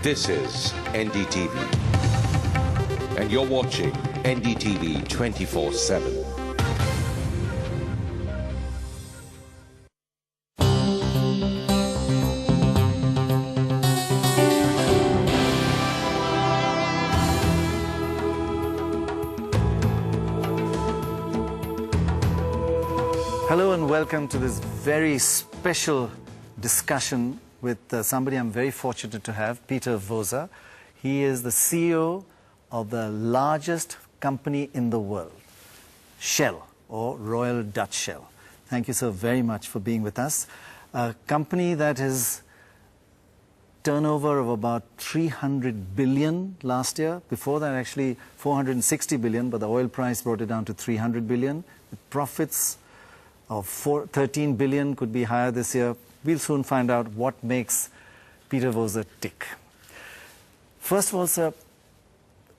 This is NDTV. And you're watching NDTV 24/7. Hello and welcome to this very special discussion with somebody I'm very fortunate to have, Peter Voser. He is the CEO of the largest company in the world, Shell, or Royal Dutch Shell. Thank you so very much for being with us. A company that has turnover of about 300 billion last year. Before that, actually 460 billion, but the oil price brought it down to 300 billion. With profits of 13 billion, could be higher this year. We'll soon find out what makes Peter Voser tick. First of all, sir,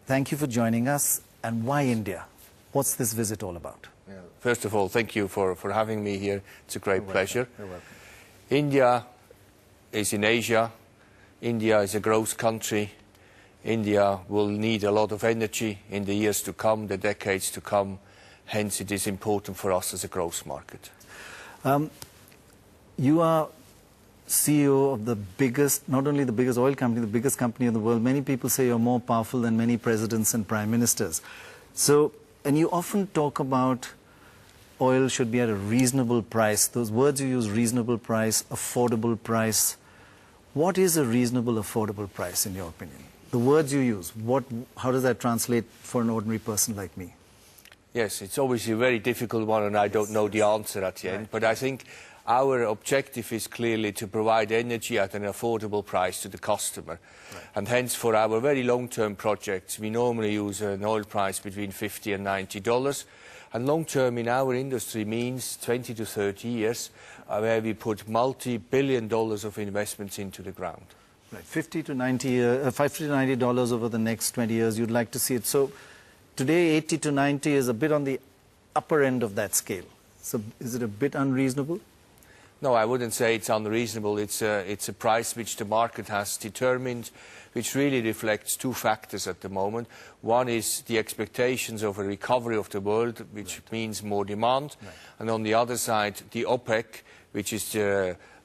thank you for joining us. And why India? What's this visit all about? Yeah. First of all, thank you for having me here. It's a great pleasure. You're welcome. India is in Asia. India is a growth country. India will need a lot of energy in the years to come, the decades to come. Hence, it is important for us as a growth market. You are CEO of the biggest, not only the biggest oil company, the biggest company in the world. Many people say you're more powerful than many presidents and prime ministers. So, and you often talk about oil should be at a reasonable price. Those words you use, reasonable price, affordable price. What is a reasonable, affordable price in your opinion? The words you use, how does that translate for an ordinary person like me? Yes, it's obviously a very difficult one, and I don't know the answer at the end. But I think our objective is clearly to provide energy at an affordable price to the customer. Right. And hence, for our very long-term projects, we normally use an oil price between $50 and $90. And long-term in our industry means 20 to 30 years, where we put multi-billion dollars of investments into the ground. Right, $50 to $90 over the next 20 years, you'd like to see it. So today, 80 to 90 is a bit on the upper end of that scale. So is it a bit unreasonable? No, I wouldn't say it's unreasonable. It's a price which the market has determined, which really reflects two factors at the moment. One is the expectations of a recovery of the world, which means more demand. Right. And on the other side, the OPEC, which is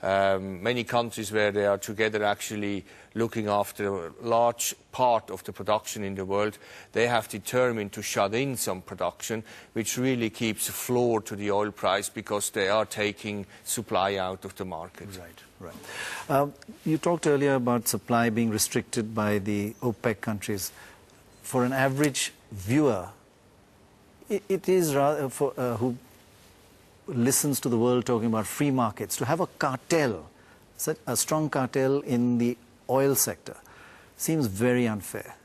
many countries where they are together actually looking after a large part of the production in the world. They have determined to shut in some production, which really keeps a floor to the oil price because they are taking supply out of the market. Right, right. You talked earlier about supply being restricted by the OPEC countries. For an average viewer, it is rather who listens to the world talking about free markets, to have a cartel, a strong cartel in the oil sector, seems very unfair.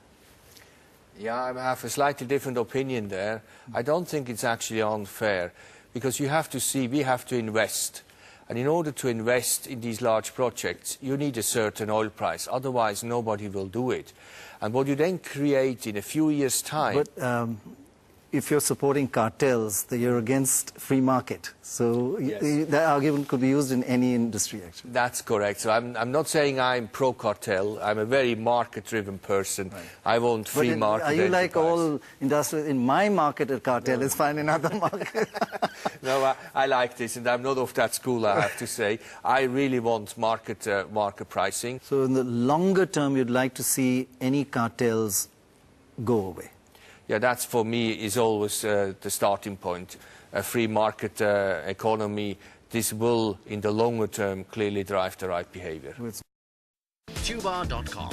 Yeah, I have a slightly different opinion there. I don't think it's actually unfair, because you have to see, we have to invest. And in order to invest in these large projects, you need a certain oil price. Otherwise, nobody will do it. And what you then create in a few years' time... But, if you're supporting cartels, then you're against free market. So yes, that argument could be used in any industry, actually. That's correct. So I'm not saying I'm pro-cartel. I'm a very market-driven person. Right. I want free market. Are you enterprise. like all industrial? In my market, a cartel is fine in other markets. No, I like this, and I'm not of that school, I have to say. I really want market pricing. So in the longer term, you'd like to see any cartels go away? Yeah, that's for me is always the starting point. A free market economy, this will, in the longer term, clearly drive the right behavior. Tubar.com,